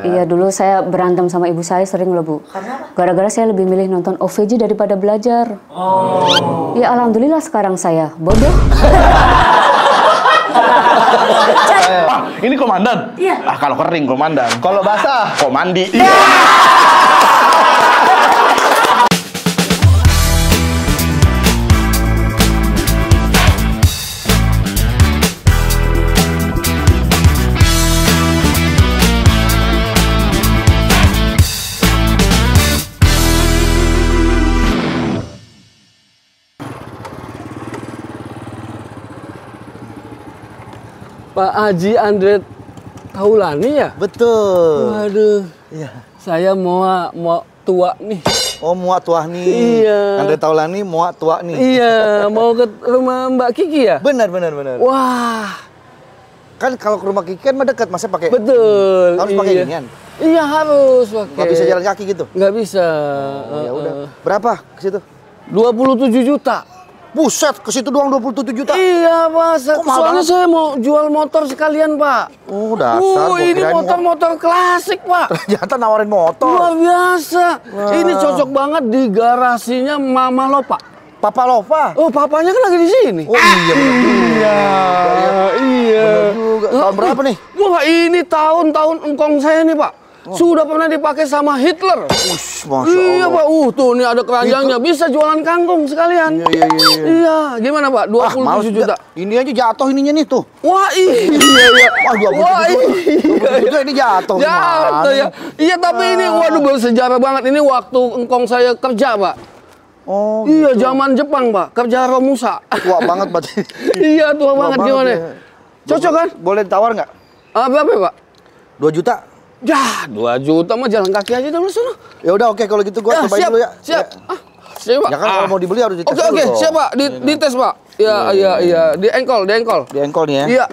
Iya, dulu saya berantem sama ibu saya sering loh, Bu. Karena apa? Gara-gara saya lebih milih nonton OVJ daripada belajar. Oh. Ya alhamdulillah sekarang saya bodoh. Ini komandan? Iya. Kalau kering komandan. Kalau basah, Komandi. Pak Haji Andre Taulani ya? betul. Waduh, Iya. saya mau tua nih. Oh, muak tuah nih. Iya. Andre Taulani muak tua nih. Iya, mau ke rumah Mbak Kiki ya? Benar. Wah, Kan kalau ke rumah Kiki kan mah dekat, masa pakai betul. harus pakai ginian. Iya harus pakai. Nggak bisa jalan kaki gitu. Nggak bisa. Oh, ya udah. Berapa ke situ? 27 juta. Buset, ke situ doang 27 juta. Iya, Pak. Kok mahal Soalnya banget? saya mau jual motor sekalian, Pak. Oh, dasar. Gua Ini kirain motor-motor klasik, Pak. Ternyata nawarin motor. Luar biasa. Ini cocok banget di garasinya Mama Lopa. Papa Lova. Oh, papanya kan lagi di sini. Oh iya, bener. Iya. Bener juga. Tahun berapa nih? Wah, ini tahun-tahun engkong saya nih, Pak. Sudah pernah dipakai sama Hitler. Ush, Masya Allah. Iya, Pak. Tuh nih ada keranjangnya. Bisa jualan kangkung sekalian. Iya. Iya, gimana, Pak? 27 juta. Ini aja jatuh ininya nih tuh. Wah, iya. Wah, 27 juta ini jatuh. Jatuh ya. Iya, tapi ini waduh bersejarah banget. Ini waktu engkong saya kerja, Pak. Oh, Iya, zaman Jepang, Pak. Kerja Romusa. tua banget berarti. Iya, tua banget gimana? ya. Cocok kan? Boleh tawar nggak? Berapa, Pak? 2 juta? Ya, 2 juta mah jalan kaki aja dulu sana. Ya udah, oke, kalau gitu gua cobain siap, dulu ya. Siap. Ya. Siap, Pak. Ya kan kalau mau dibeli harus dites Oke, dulu dong. siap, Pak. Dites, Pak. Iya. Di engkol. Di engkol nih ya. Iya.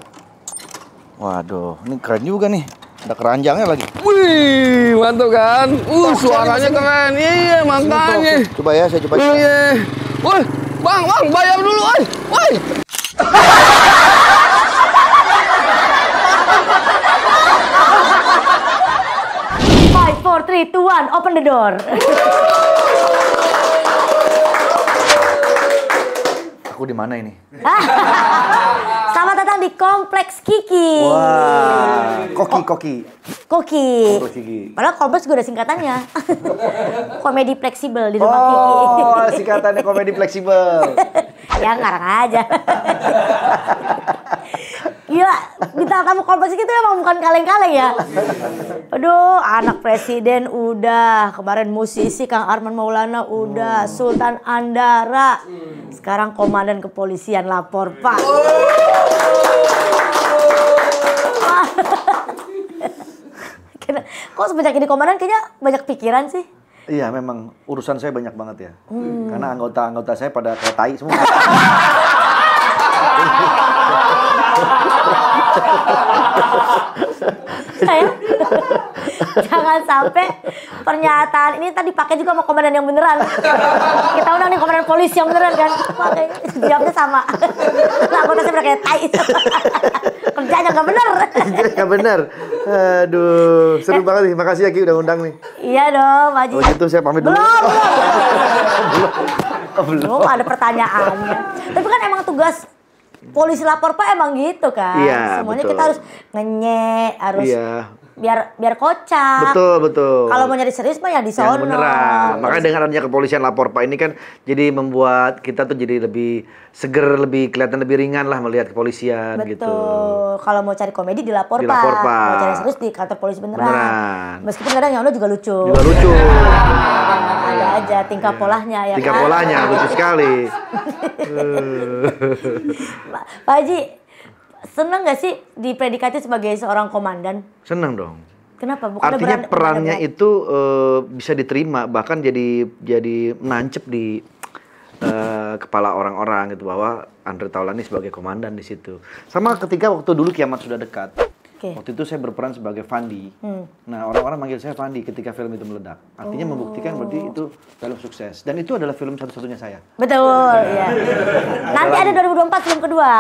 Waduh, ini keren juga nih. Ada keranjangnya lagi. Wih, mantap kan? Suaranya keren. Iya, makanya. Coba ya, saya coba. Iya. Woi, Bang, bayar dulu, woi. Woi. 4, 3, 2, 1, open the door. Aku di mana ini? Selamat datang di Kompleks Kiki. Wah, koki. Koki. Kompleks Kiki. Padahal kompleks juga ada singkatannya. Komedi fleksibel di rumah Kiki. Oh, singkatannya komedi fleksibel. Ya ngarang aja. Gila, bintang tamu kompleks itu emang bukan kaleng-kaleng ya. Aduh, anak presiden udah, kemarin musisi Kang Arman Maulana udah, Sultan Andara, sekarang komandan kepolisian lapor Pak. Kok semenjak ini komandan kayaknya banyak pikiran sih? Iya, memang urusan saya banyak banget ya. Karena anggota-anggota saya pada kayak tai semua. Saya jangan sampai pernyataan ini tadi dipakai juga sama komandan yang beneran. Kita undang nih komandan polisi yang beneran kan. Pakai jawabnya sama. Nah, anggota saya udah kayak tai. Kerjanya nggak bener. Nggak bener. Aduh, seru banget nih. Makasih ya Ki udah undang nih. Iya dong, Haji. Kalau gitu saya pamit dulu. Belum ada pertanyaannya. Tapi kan emang tugas polisi lapor Pak emang gitu kan. Iya, semuanya betul. kita harus ngenyek, harus Iya. biar kocak. Betul. Kalau mau nyari serius mah ya di sono. Yang beneran. Makanya dengan adanya kepolisian lapor Pak ini kan jadi membuat kita tuh jadi lebih seger, lebih kelihatan lebih ringan lah melihat kepolisian gitu. Betul. Kalau mau cari komedi dilapor Dilapor, Pak. Pak. Mau cari serius di kantor polisi beneran. Beneran. Meskipun kadang yang udah juga lucu. Juga lucu. Ada aja tingkah polanya ya Tingkah kan. polanya lucu sekali. Pak Haji, seneng gak sih dipredikati sebagai seorang komandan? Seneng dong. Kenapa? Bukannya Artinya perannya berat? itu bisa diterima, bahkan jadi menancep di kepala orang-orang gitu bahwa Andre Taulani sebagai komandan di situ. Sama ketika waktu dulu Kiamat Sudah Dekat. Okay. Waktu itu saya berperan sebagai Fandi. Nah, orang-orang manggil saya Fandi ketika film itu meledak. Artinya membuktikan berarti itu film sukses. Dan itu adalah film satu-satunya saya. Betul, ya. Nanti ada 2024 film kedua.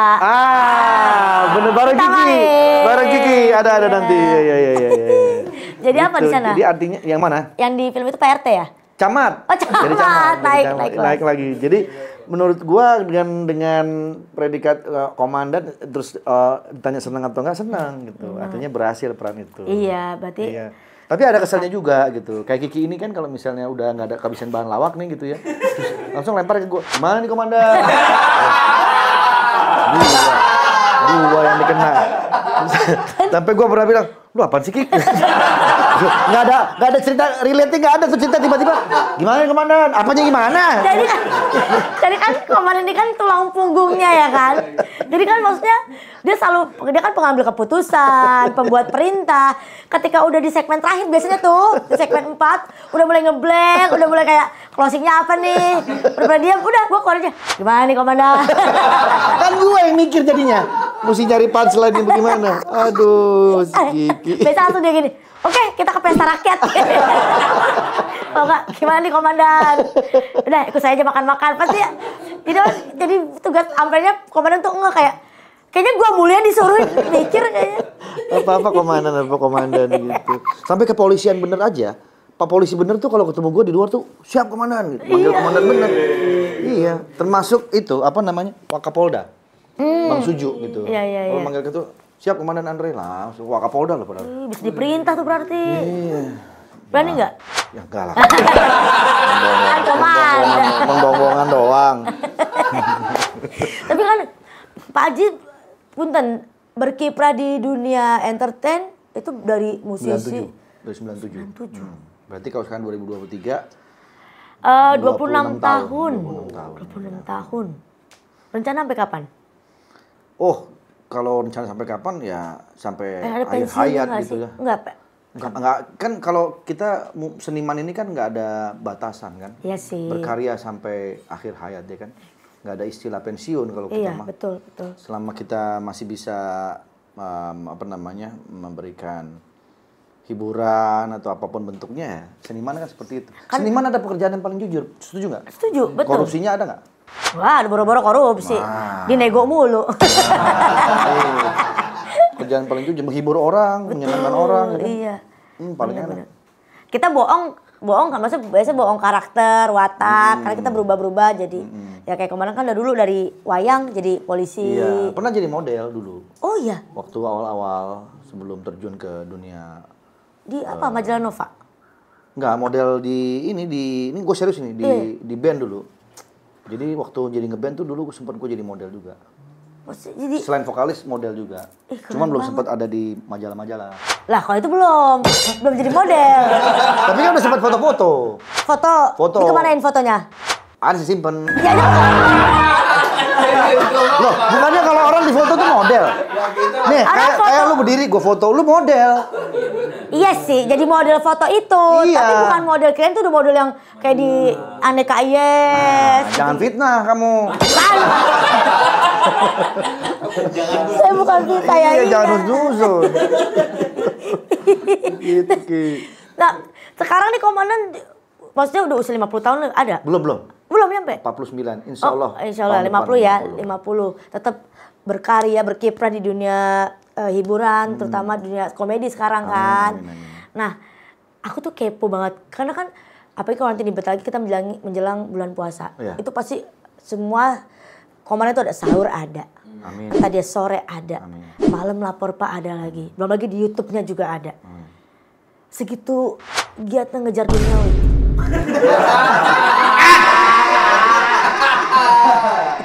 Bener bareng Kita Kiki. main. Bareng Kiki ada nanti. Iya. Jadi apa di sana? Jadi artinya yang mana? Yang di film itu PRT ya? Camat. Oh, camat. Jadi camat. Naik, Jadi naik naik lagi. Jadi menurut gua dengan predikat komandan terus ditanya senang atau enggak, senang gitu. Artinya berhasil peran itu. Iya, berarti Iya. Tapi ada kesannya juga gitu. Kayak Kiki ini kan kalau misalnya udah nggak ada kehabisan bahan lawak nih gitu ya. Terus langsung lempar ke gua. Gimana nih komandan? Gua yang dikena. Sampai gua pernah bilang, lu apaan sih Kik? Nggak ada cerita relate, nggak ada tuh cerita tiba-tiba. Gimana komandan? Apanya gimana? jadi kan komandan ini kan tulang punggungnya ya kan. Jadi kan maksudnya dia kan pengambil keputusan, pembuat perintah. Ketika udah di segmen terakhir biasanya tuh di segmen 4 udah mulai ngeblank, udah mulai kayak closingnya apa nih? Udah mulai diam, udah gua keluar aja. Gimana nih komandan? Kan gue yang mikir jadinya. Mesti cari punchline ini bagaimana. Aduh, si Kiki. Biasa langsung dia gini, oke kita ke pesta rakyat. Oh enggak, gimana nih komandan? Udah ikut saya aja makan-makan. Pasti ya, jadi tugas amplenya komandan tuh enggak kayaknya gua mulia disuruh mikir kayaknya. Apa komandan gitu. Sampai kepolisian bener aja. Pak polisi bener tuh kalau ketemu gue di luar tuh siap komandan gitu. Manggil komandan bener. Iya, termasuk itu apa namanya? Wakapolda. Bang Suju gitu. Iya. Kalau manggil gitu siap komandan Andre langsung Wakapolda loh padahal. Bisa diperintah tuh berarti. Iya. Berani nggak? Ya enggak lah. Komandan. Membong-bongan doang. Tapi kan Pak Haji punten berkiprah di dunia entertain itu dari musisi 97. Dari 97. Berarti kalau sekarang 2023 26 tahun. 26 tahun. Rencana sampai kapan? Oh, kalau rencana sampai kapan ya sampai Ada akhir pensiunnya hayat nggak gitu sih? ya. Enggak. Kan kalau kita seniman ini kan nggak ada batasan kan. Iya sih. Berkarya sampai akhir hayat ya kan. Nggak ada istilah pensiun kalau kita Iya, mah. betul. Selama kita masih bisa memberikan hiburan atau apapun bentuknya ya, seniman kan seperti itu. Seniman ada pekerjaan yang paling jujur, setuju nggak? Setuju, betul. Korupsinya ada nggak? Wah, ada boro-boro korupsi. Dinego mulu. Kerjaan paling jujur, menghibur orang, menyenangkan orang. Ya kan? Iya. Paling enak. Bener-bener. Kita bohong kan, maksudnya biasanya bohong karakter, watak, karena kita berubah-berubah jadi ya kayak kemarin kan dulu dari wayang jadi polisi. Iya, pernah jadi model dulu. Oh iya, Waktu awal-awal sebelum terjun ke dunia. di apa majalah Nova? Enggak, model ini gue serius ini di band dulu. Jadi waktu jadi ngeband tuh dulu sempat gue jadi model juga. Maksudnya jadi Selain vokalis model juga. Cuman belum sempat ada di majalah-majalah. lah kalau itu belum jadi model. Tapi kan udah sempat foto-foto. Foto. Dikemanain fotonya? Ada sih simpen. Ya Loh, bukannya kalau orang di foto tuh model. Nih, kayak lu berdiri, gue foto, lu model. Iya sih, jadi model foto itu. Iya. Tapi bukan model kalian tuh udah model yang kayak di Aneka Yes. Jangan fitnah kamu. Kan? Saya bukan fitnah ya. Iya, jangan nuzul. Gitu, Ki. Nah, sekarang nih komandan maksudnya udah usia 50 tahun ada? Belum. Belum nyampe? 49, insya Allah. Insya Allah, Tahun 50 ya, depan, 50. Tetap berkarya, berkiprah di dunia hiburan, terutama dunia komedi sekarang kan. Amin. Nah, aku tuh kepo banget. Karena kan, apalagi kalau nanti bentar lagi kita menjelang bulan puasa. Iya. Itu pasti semua komandan itu ada sahur ada. Amin. Tadi sore ada. Amin. Malam lapor Pak ada lagi. Belum lagi di YouTube-nya juga ada. Segitu giatnya ngejar duniawi.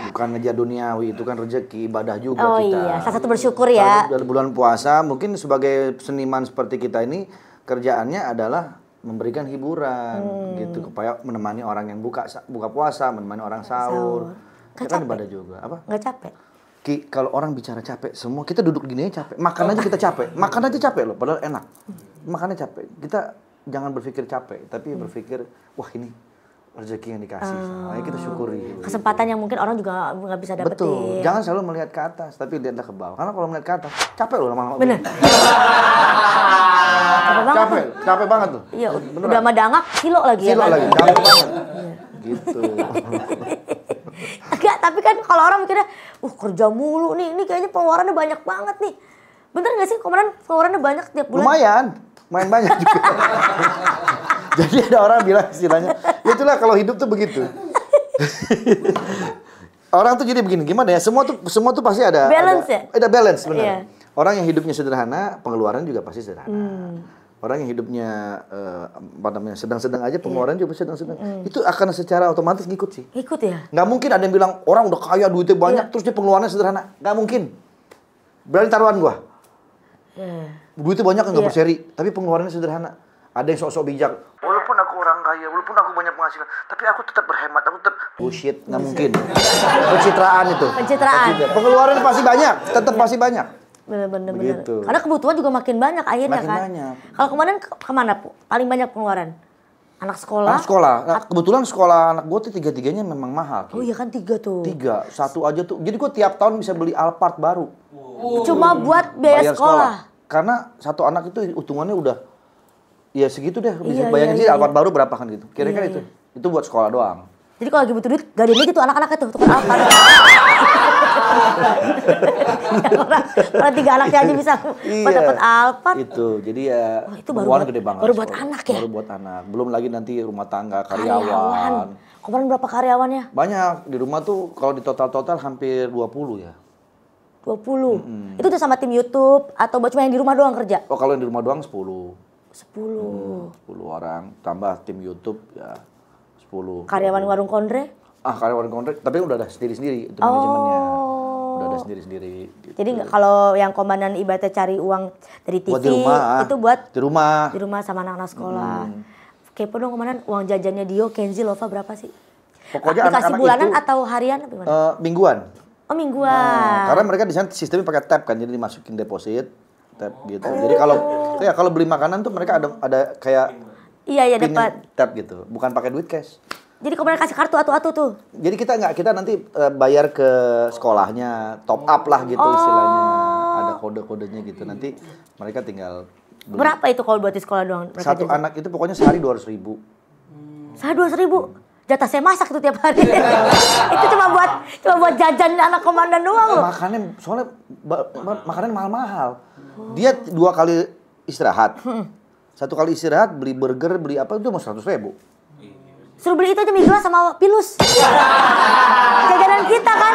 Bukan ngejar duniawi, itu kan rezeki, ibadah juga Oh kita. iya, salah satu bersyukur ya. Dari bulan puasa, mungkin sebagai seniman seperti kita ini, kerjaannya adalah memberikan hiburan, gitu. Supaya menemani orang yang buka puasa, menemani orang sahur. Nggak Kan capek? ibadah juga. Apa? Nggak capek? Ki, kalau orang bicara capek, semua kita duduk gini aja capek. Makan aja kita capek. Makan aja capek loh, padahal enak. Makannya capek. Kita jangan berpikir capek, tapi berpikir, wah ini rezeki yang dikasih. Ayo kita syukuri. Kesempatan yang mungkin orang juga nggak bisa dapetin. Betul. Jangan selalu melihat ke atas, tapi lihatlah ke bawah. Karena kalau melihat ke atas, capek loh lama-lama. Bener. Capek banget tuh. Iya, udah sama dangak, kilo lagi Silo ya kan? lagi, capek banget. Gitu. Enggak, tapi kan kalau orang mikirnya, kerja mulu nih, ini kayaknya pengeluarannya banyak banget nih. Bener nggak sih, komandan pengeluarannya banyak tiap bulan? Lumayan. main banyak juga. Jadi ada orang bilang istilahnya, ya itulah kalau hidup tuh begitu. Orang tuh jadi begini, gimana ya? Semua tuh pasti ada balance ya? Ada balance benar. Iya. Orang yang hidupnya sederhana, pengeluaran juga pasti sederhana. Orang yang hidupnya apa namanya sedang-sedang aja, pengeluaran juga sedang-sedang. Itu akan secara otomatis ngikut sih. Ikut ya? Nggak mungkin ada yang bilang orang udah kaya duitnya banyak terus dia pengeluarannya sederhana. Nggak mungkin. Berani taruhan gua. Duitnya banyak nggak berseri, tapi pengeluarannya sederhana. Ada yang sok-sok bijak. Walaupun aku orang kaya, walaupun aku banyak penghasilan, tapi aku tetap berhemat, aku tetap bullshit, nggak mungkin. Pencitraan itu. Pencitraan. Pengeluaran pasti banyak, tetap pasti banyak. Bener. Begitu. Karena kebutuhan juga makin banyak akhirnya Makin kan. banyak. Kalau kemarin kemana, Bu? Paling banyak pengeluaran? Anak sekolah? Anak sekolah. Nah, kebetulan sekolah anak gue tuh tiga-tiganya memang mahal. Oh iya kan 3 tuh. 3, satu aja tuh. Jadi gue tiap tahun bisa beli Alphard baru. Cuma buat biaya Bayar sekolah. Karena satu anak itu hitungannya udah ya segitu deh. Bisa Iya, bayangin iya, sih iya. Alphard baru berapa kan gitu. Kira-kira Iya, itu. Itu buat sekolah doang. Jadi kalau lagi butuh duit, gadein aja tuh anak-anaknya tuh, tukar apa? Kalau 3 anaknya aja bisa buat dapat Alphard. Itu. Jadi ya Wah, itu baru pengeluaran buat- gede banget. baru buat sekolah. anak ya? Baru buat anak. Belum lagi nanti rumah tangga, karyawan. Kemarin berapa karyawannya? Banyak. Di rumah tuh kalau di total-total hampir 20 ya. 20. Itu tuh sama tim YouTube atau cuma yang di rumah doang kerja? Oh kalau yang di rumah doang 10. 10. 10 orang. Tambah tim YouTube ya 10. Karyawan warung kondre? Karyawan kontrak, tapi udah ada sendiri-sendiri itu manajemennya. Udah ada sendiri-sendiri. Gitu. Jadi kalau yang komandan ibaratnya cari uang dari TV, Buat di rumah. itu buat Di rumah. di rumah sama anak-anak sekolah. Kepo dong komandan, uang jajannya Dio, Kenzi, Lova berapa sih? Pokoknya Aplikasi anak-anak bulanan itu, atau harian apa gimana? mingguan. Oh mingguan. Karena mereka di sana sistemnya pakai tab kan, jadi dimasukin deposit, tab gitu. Jadi kalau beli makanan tuh mereka ada kayak Iya pin dapat. tab gitu, bukan pakai duit cash. Jadi komandan kasih kartu atu-atu tuh. Jadi kita nanti bayar ke sekolahnya, top up lah gitu istilahnya. Ada kode-kodenya gitu. Nanti mereka tinggal beli. Berapa itu kalau buat di sekolah doang? Mereka Satu jajan? anak itu pokoknya sehari 200.000. Saya 200.000. Jatah saya masak itu tiap hari. Itu cuma buat jajan anak komandan doang loh. Makannya soalnya makannya mahal-mahal. Dia 2 kali istirahat. 1 kali istirahat beli burger, beli apa itu mau 100.000. Suruh beli itu aja mie gelas sama pilus. Jajanan kita kan.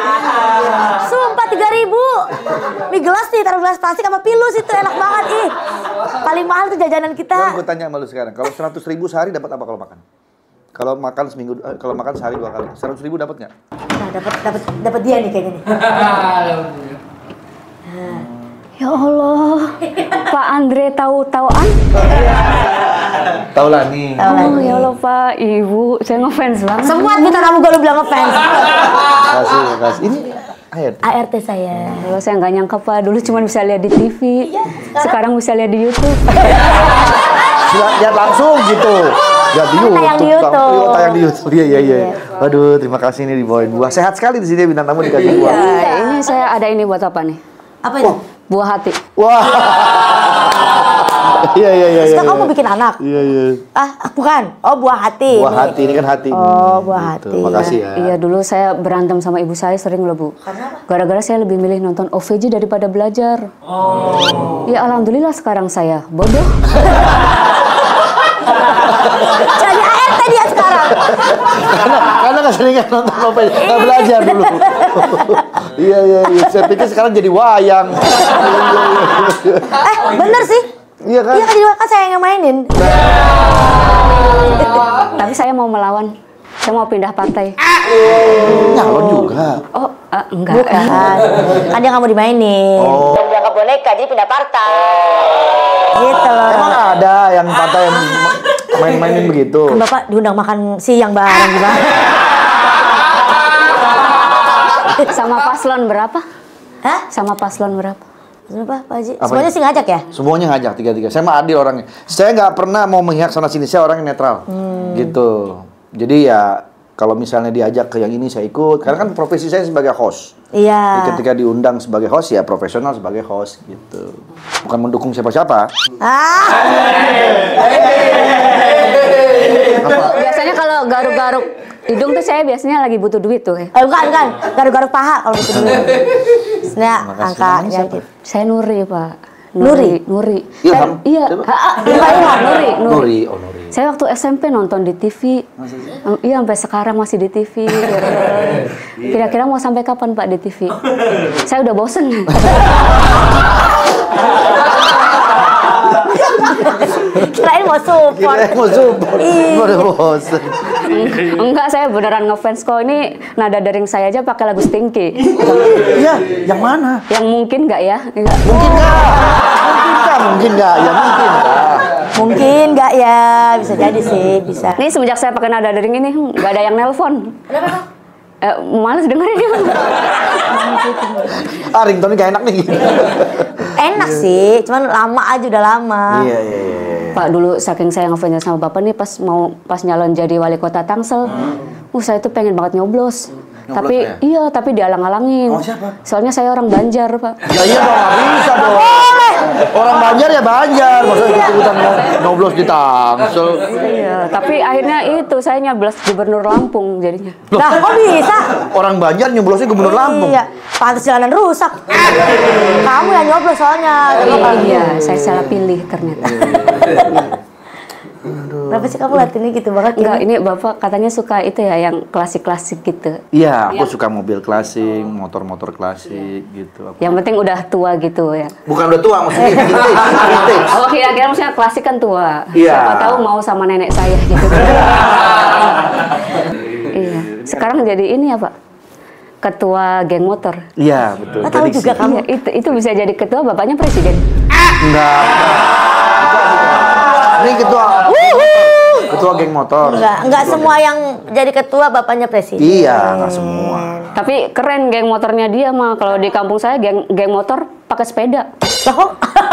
Sumpah 3.000. Mie gelas nih taruh gelas plastik sama pilus itu enak banget ih. Paling mahal tuh jajanan Sekarang kita. gue tanya sama lu sekarang, kalau 100.000 sehari dapat apa kalau makan? Kalau makan seminggu, kalau makan sehari 2 kali, 100.000 dapat nggak? Nah, dapat dia nih kayaknya nih. Ya Allah, Pak Andre tahu-tahuan. Tahu lah nih. Oh ya Allah Pak, Ibu, saya ngefans banget. Semua kita kamu kalau bilang ngefans. Kasih. Ini ART. ART saya. Kalau saya nggak nyangka Pak, dulu cuma bisa lihat di TV, sekarang bisa lihat di YouTube. Lihat langsung gitu. Lihat di YouTube. Tayang di YouTube. Tayang di YouTube. Iya. Waduh, terima kasih nih dibawain buah. Sehat sekali di sini bintang tamu dikasih buah. Ini saya ada ini buat apa nih? Apa itu? Buah hati. Wah. Iya. Sekarang kamu mau bikin anak? Iya. Bukan. Oh, buah hati. Buah hati ini kan hati. Oh, buah hati. Makasih ya. Iya dulu saya berantem sama ibu saya sering loh Bu. Gara-gara saya lebih milih nonton OVJ daripada belajar. Ya alhamdulillah sekarang saya bodoh. Jadi ART dia sekarang. Karena keseringan nonton novel, nggak belajar dulu. Iya. Saya pikir sekarang jadi wayang. Bener sih. Iya kan? Iya kan juga kan saya yang mainin. Tapi saya mau melawan. Saya mau pindah partai. Nyalon juga. Oh enggak. Bukan. Kan dia nggak mau dimainin. Oh. Yang dianggap boneka jadi pindah partai. Gitu loh. Emang ada yang partai yang main-mainin begitu? Kan Bapak diundang makan siang bareng gimana? Sama paslon berapa? Hah? Sama paslon berapa? Kenapa Pak Haji? Apa Semuanya ya? sih ngajak ya? Semuanya ngajak tiga-tiga. Saya mah adil orangnya. Saya nggak pernah mau memihak sana sini. Saya orang yang netral. Gitu. Jadi ya kalau misalnya diajak ke yang ini saya ikut. Karena kan profesi saya sebagai host. Iya. Jadi ketika diundang sebagai host ya profesional sebagai host gitu. Bukan mendukung siapa-siapa. Biasanya kalau garuk-garuk hidung tuh saya biasanya lagi butuh duit tuh. Bukan. Garuk-garuk paha kalau betul dulu. Sebenarnya Makasih. angkanya Namanya siapa? gitu. Saya Nuri Pak. Nuri. Nuri. Ilham? Iya. Siapa? Nuri. Nuri, oh Nuri. Saya waktu SMP nonton di TV. Iya, sampai sekarang masih di TV. Kira-kira mau sampai kapan Pak di TV? Saya udah bosen. Kirain mau support. Kirain mau support. Ih. Udah bosen. Enggak, saya beneran ngefans kok. Ini nada dering saya aja pakai lagu Stinky. Iya, yang mana? Yang mungkin nggak ya? Nggak. Mungkin nggak? Mungkin nggak? Ya mungkin nggak. Mungkin nggak ya, bisa jadi sih, bisa. Ini semenjak saya pakai nada dering ini nggak ada yang nelpon. Kenapa? Males dengerin dia. Ringtone gak enak nih. Enak sih, cuman lama aja, udah lama. Iya. Pak, dulu saking saya ngefans sama Bapak nih pas nyalon jadi wali kota Tangsel. Saya tuh pengen banget nyoblos. Tapi ya? tapi dialang-alangin. Oh, siapa? Soalnya saya orang Banjar, Pak. Ya iya dong, nggak bisa dong. Orang Banjar ya Banjar, masa ikut-ikutan nyoblos di Tangsel. Iya, tapi akhirnya itu saya nyoblos gubernur Lampung jadinya. Nah, kok bisa? Orang Banjar nyoblosnya gubernur Lampung. Iya, pantas jalanan rusak. Kamu yang nyoblos soalnya. Iya, saya salah pilih ternyata. Kenapa sih kamu lihat ini gitu banget? Enggak, ini Bapak katanya suka itu ya yang klasik-klasik gitu. Iya, aku suka mobil klasik, motor-motor klasik gitu. Yang penting udah tua gitu ya. Bukan udah tua, maksudnya vintage. Oh, kira-kira maksudnya klasik kan tua. Iya. Siapa tahu mau sama nenek saya gitu. Iya. Sekarang jadi ini ya, Pak. Ketua geng motor. Iya, betul. Tahu juga kamu. Iya, itu bisa jadi ketua, bapaknya presiden. Enggak. Ini ketua geng motor. Enggak semua yang jadi ketua bapaknya presiden. Iya, enggak semua. Tapi keren geng motornya dia mah. Kalau di kampung saya geng motor pakai sepeda. Lah kok?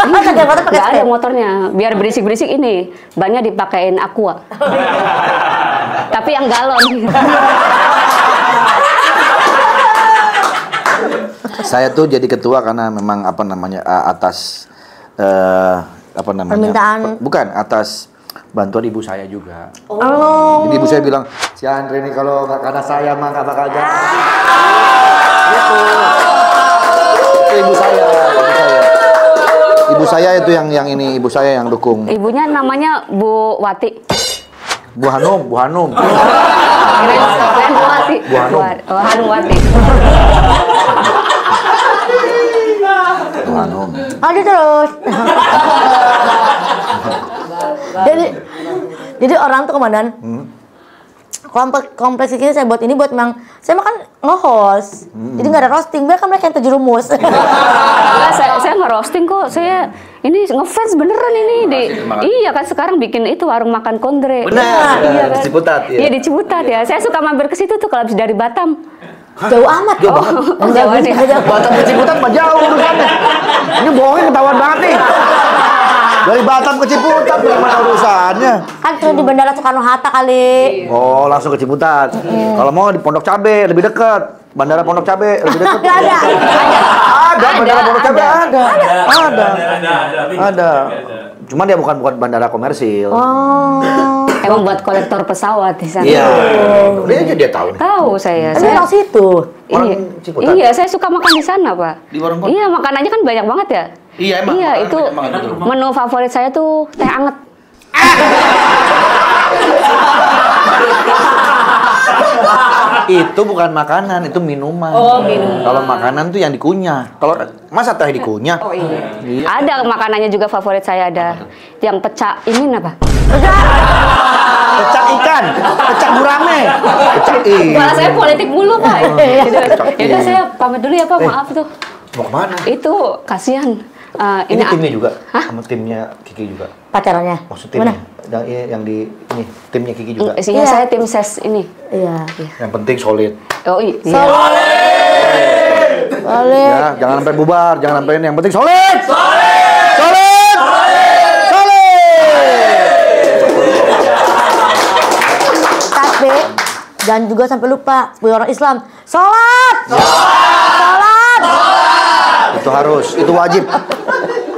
Masa geng motor pakai Nggak ada sepeda? motornya. Biar berisik-berisik ini, bannya dipakein Aqua. Tapi yang galon. Saya tuh jadi ketua karena memang apa namanya atas apa namanya? Permintaan. Bukan, atas bantuan ibu saya juga. Oh. Jadi ibu saya bilang, si Andre nih kalau nggak karena saya mah nggak bakal jadi. Gitu. Itu ibu saya. Ibu saya itu yang ini, ibu saya yang dukung. Ibunya namanya Bu Wati. Bu Hanum. Keren Bu Wati. Bu Hanum. Hanum Wati. Bu Hanum. Aduh terus. jadi orang tuh komandan. Kompleks ini saya buat memang saya makan nge-host. Jadi nggak ada roasting, biar kan mereka yang terjerumus. Enggak, saya nggak roasting kok. Saya ini ngefans beneran ini iya kan sekarang bikin itu warung makan kondre. Benar. Iya kan? Di Ciputat ya. Iya di Ciputat ya. Saya suka mampir ke situ tuh kalau habis dari Batam. Jauh amat. Jauh banget. Jauh nih. Batam ke Ciputat mah jauh urusannya. Ini bohongnya ketahuan banget nih. Dari Batam ke Ciputat gimana urusannya? Kan turun di Bandara Soekarno-Hatta kali. Oh, langsung ke Ciputat. Kalau mau di Pondok Cabe lebih dekat. Bandara Pondok Cabe lebih dekat. Nggak ada. Ada, Bandara Pondok Cabe ada. Ada. Cuma dia bukan bandara komersil. Oh. Emang buat kolektor pesawat di sana. Iya. Dia aja dia tahu nih. Tahu saya. Tapi orang situ. Orang Iya. Ciputat? Iya, saya suka makan di sana, Pak. Di warung kopi? Iya, makanannya kan banyak banget ya. Iya, emang. Iya, Makanannya itu banyak banget, betul. menu favorit saya tuh teh anget. Itu bukan makanan, itu minuman. Oh, minuman. Kalau makanan tuh yang dikunyah. Kalau masa teh dikunyah? Oh iya. Ada makanannya juga favorit saya ada. Yang pecah ini apa? Pecak ikan, pecak gurame, pecak Malah saya politik mulu, Pak. Yaudah Iya. saya pamit dulu ya, Pak. Maaf tuh. Mau kemana? Itu kasihan. Ini timnya juga, sama timnya Kiki juga. Pacarannya. Maksud Mana? timnya, yang di ini timnya Kiki juga. Isinya Iya. saya tim ses ini. Iya. Yang penting solid. Oh iya. Boleh. Ya, jangan sampai bubar, jangan sampai ini. Yang penting solid. Solid. Solid. Tapi jangan juga sampai lupa sebagai orang Islam. Sholat. Itu harus, itu wajib.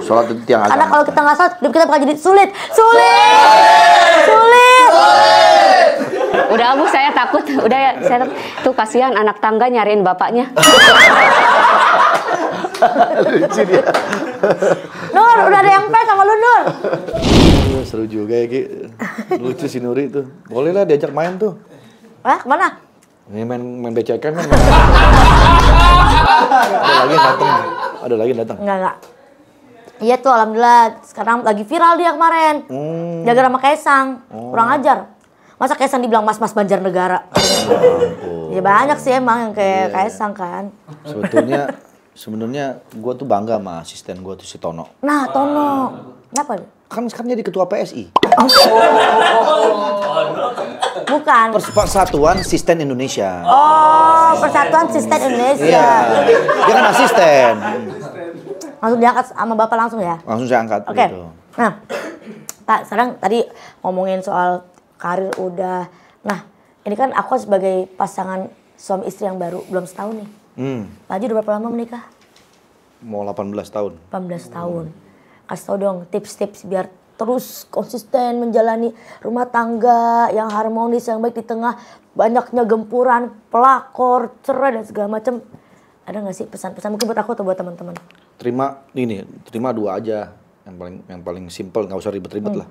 Sholat itu tiang Karena agama. kalau kita nggak sholat, hidup kita bakal jadi sulit. Udah Bu, saya takut. Udah ya, saya tuh kasihan anak tangga nyariin bapaknya. Lucu dia. Nur, udah ada yang prank sama lu, Nur. Seru juga ya, Ki. Lucu si Nuri tuh. Boleh lah diajak main tuh. Hah, kemana? Ini main becekan kan. Ada lagi yang datang. Enggak. Iya tuh, alhamdulillah. Sekarang lagi viral dia kemarin. Jaga sama Kaisang. Kurang ajar. Masa Kaisang dibilang mas-mas Banjarnegara? Ya banyak sih emang yang kayak Kaisang kan. Sebenarnya gue tuh bangga sama asisten gue tuh si Tono. Nah, Tono. Kenapa? Kan sekarang jadi ketua PSI. Bukan. Persatuan Asisten Indonesia. Oh, Persatuan Asisten Indonesia. Iya. Dia kan asisten. Langsung diangkat sama Bapak langsung ya? Langsung saya angkat Oke. gitu. Nah, Pak, sekarang tadi ngomongin soal karir udah. Nah, ini kan aku sebagai pasangan suami istri yang baru, belum setahun nih. Pak Haji udah berapa lama menikah? Mau 18 tahun. 18 tahun. Kasih tau dong tips-tips biar terus konsisten menjalani rumah tangga yang harmonis, yang baik di tengah banyaknya gempuran, pelakor, cerai dan segala macam. Ada nggak sih pesan-pesan mungkin buat aku atau buat teman-teman? Terima dua aja. Yang paling simple, nggak usah ribet-ribet lah.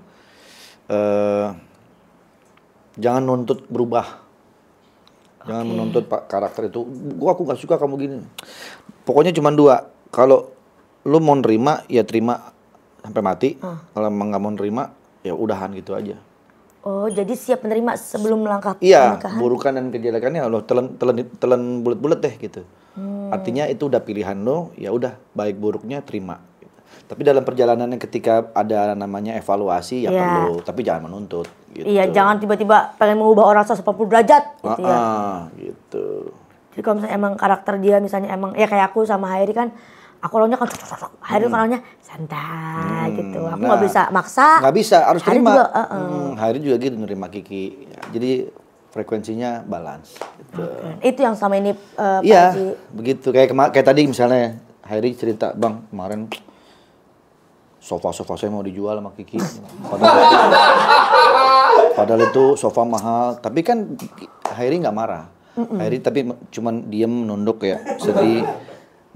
Jangan nuntut berubah. Jangan menuntut karakter itu. Aku nggak suka kamu gini. Pokoknya cuma dua. Kalau lu mau nerima, ya terima sampai mati. Kalau emang nggak mau nerima, ya udahan gitu aja. Oh, jadi siap menerima sebelum melangkah Iya, pernikahan? burukan dan kejelekannya lo telan bulat-bulat deh gitu. Artinya itu udah pilihan lo, ya udah baik buruknya terima. Tapi dalam perjalanannya ketika ada namanya evaluasi ya perlu, tapi jangan menuntut. Gitu. Iya, jangan tiba-tiba pengen mengubah orang 180 derajat gitu ya. Gitu. Jadi kalau misalnya emang karakter dia misalnya emang ya kayak aku sama Hairi kan, aku orangnya kan Hairi kan orangnya santai gitu. Aku nggak bisa maksa. Nggak bisa, harus Hairi terima. juga, Hairi juga gitu nerima Kiki. Jadi frekuensinya balance. Gitu. Itu yang sama ini Pak Iya, Haji. begitu. Kayak tadi misalnya Hairi cerita, Bang, kemarin sofa saya mau dijual sama Kiki. Padahal itu sofa mahal. Tapi kan Hairi nggak marah. Hairi tapi cuman diem nunduk ya, sedih.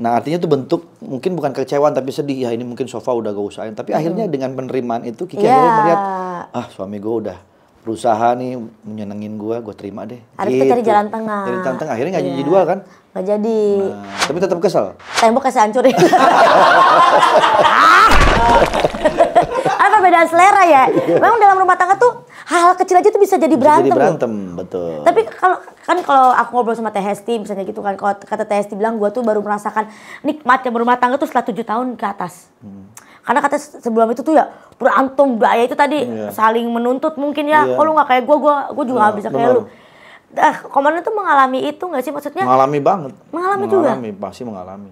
Nah artinya itu bentuk mungkin bukan kekecewaan tapi sedih. Ya ini mungkin sofa udah gak usahain. Tapi akhirnya dengan penerimaan itu Kiki akhirnya melihat, suami gue udah berusaha nih menyenengin gue terima deh. Harus kita cari jalan tengah. Cari jalan tengah. Akhirnya nggak jadi jual kan? Nggak jadi. Nah, tapi tetap kesel. Tembok kasih hancurin. Ada perbedaan selera ya. Memang dalam rumah tangga tuh hal-hal kecil aja tuh bisa jadi berantem. Jadi berantem, betul. Tapi kalau aku ngobrol sama Teh Hesti misalnya gitu kan, kalau kata Teh Hesti bilang gue tuh baru merasakan nikmatnya berumah tangga tuh setelah 7 tahun ke atas. Karena kata sebelum itu tuh ya berantem, gaya itu tadi saling menuntut mungkin ya. Kalau nggak kayak gue juga nggak bisa kayak lu. Komandan tuh mengalami itu nggak sih maksudnya? Mengalami banget. Mengalami juga? Pasti mengalami.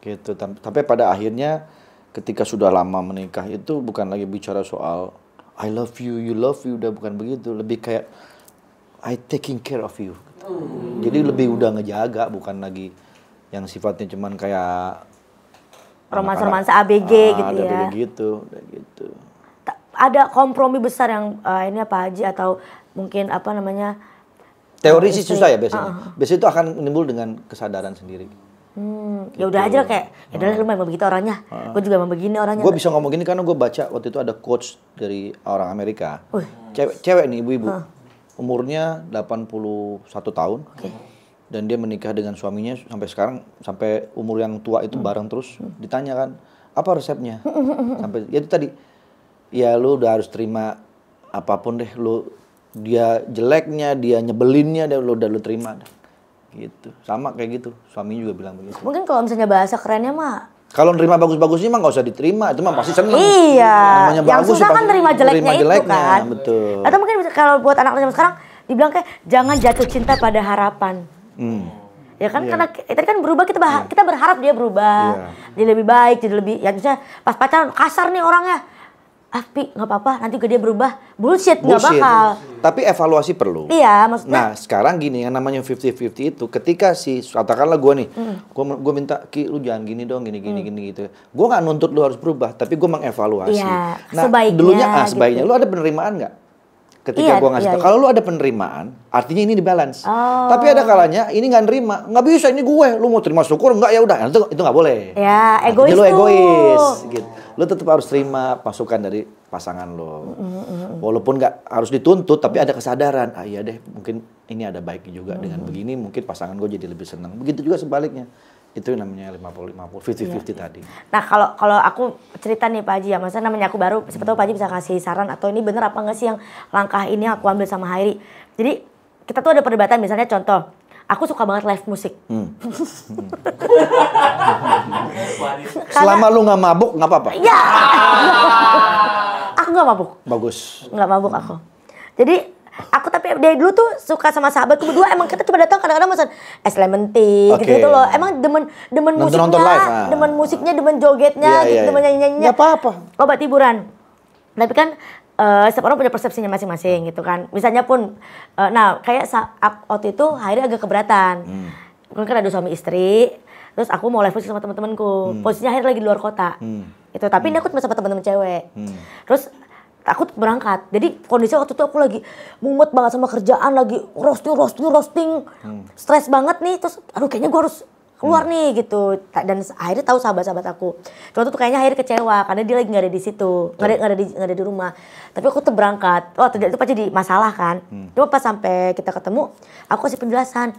Gitu. Tapi pada akhirnya ketika sudah lama menikah itu bukan lagi bicara soal I love you, you love you, udah bukan begitu. Lebih kayak I taking care of you. Jadi lebih udah ngejaga, bukan lagi yang sifatnya cuman kayak romansa ABG gitu ya. Gitu. Ada kompromi besar yang ini Pak Haji atau mungkin apa namanya? Teori sih susah ya biasanya. Biasanya itu akan menimbul dengan kesadaran sendiri. Ya udah aja kayak, ya udah lu memang begitu orangnya. Gue juga memang begini orangnya. Gue bisa ngomong gini karena gue baca waktu itu ada quotes dari orang Amerika. Cewek nih ibu-ibu. Umurnya 81 tahun. Dan dia menikah dengan suaminya sampai sekarang, sampai umur yang tua itu bareng terus. Ditanya kan, apa resepnya? Sampai ya itu tadi. Ya lu udah harus terima apapun deh, dia jeleknya, dia nyebelinnya, lu terima deh. Gitu. Sama kayak gitu. Suaminya juga bilang begitu. Mungkin kalau misalnya bahasa kerennya mah kalau nerima bagus-bagusnya mah nggak usah diterima, itu mah pasti seneng. Iya. Namanya yang bagus, susah kan terima jeleknya itu kan. Betul. Atau mungkin kalau buat anak zaman sekarang dibilang kayak jangan jatuh cinta pada harapan. Ya kan karena tadi kan berubah kita berharap dia berubah. Dia lebih baik, jadi lebih ya misalnya pas pacaran kasar nih orangnya. Pi nggak apa-apa nanti dia berubah. Bullshit nggak bakal. Tapi evaluasi perlu. Iya maksudnya. Nah sekarang gini yang namanya 50-50 itu ketika katakanlah gue nih, gue minta Ki lu jangan gini dong gini gitu. Gue nggak nuntut lu harus berubah, tapi gue mengevaluasi. Iya, nah sebaiknya, dulunya sebaiknya gitu. lu ada penerimaan nggak? Ketika Iya, gua ngasih iya, tau, iya. kalau lu ada penerimaan, artinya ini dibalance. Oh. Tapi ada kalanya ini nggak nerima, nggak bisa ini gue, lu mau terima syukur nggak ya udah, itu nggak boleh. Ya, Artinya egois lu tuh. egois, gitu. Lu tetap harus terima masukan dari pasangan lo. Walaupun nggak harus dituntut, tapi ada kesadaran. Ah iya deh, mungkin ini ada baiknya juga dengan begini, mungkin pasangan gue jadi lebih senang. Begitu juga sebaliknya. Itu yang namanya 50-50, 50-50 tadi. Nah kalau aku cerita nih Pak Haji ya, maksudnya namanya aku baru, siapa tahu Pak Haji bisa kasih saran atau ini bener apa enggak sih yang langkah ini aku ambil sama Hairi. Jadi kita tuh ada perdebatan, misalnya contoh, aku suka banget live musik. Selama lu nggak mabuk nggak apa-apa. Ya, aku nggak mabuk, Bagus. nggak mabuk aku. Jadi aku tapi dari dulu tuh suka sama sahabatku berdua, emang kita cuma datang kadang-kadang pesan es lemon tea Oke. gitu loh. Emang demen Nonton musiknya, live, demen musiknya, demen jogetnya, Iya, iya, demen iya. nyanyi-nyanyinya. Nggak apa-apa. Obat hiburan. Tapi kan setiap orang punya persepsinya masing-masing gitu kan. Misalnya pun, nah kayak waktu itu Hairi agak keberatan. Kan ada suami istri, terus aku mau live musik sama teman-temanku. Posisinya Hairi lagi di luar kota. Itu, tapi ini aku cuma sama teman-teman cewek. Terus aku berangkat. Jadi kondisi waktu itu aku lagi mumet banget sama kerjaan, lagi roasting, stres banget nih. Terus aduh kayaknya gue harus keluar nih gitu. Dan akhirnya tahu sahabat-sahabat aku. Waktu itu kayaknya akhirnya kecewa karena dia lagi nggak ada di situ, nggak ada di rumah. Tapi aku tuh berangkat. Wah itu pasti jadi masalah kan. Cuma pas sampai kita ketemu, aku kasih penjelasan.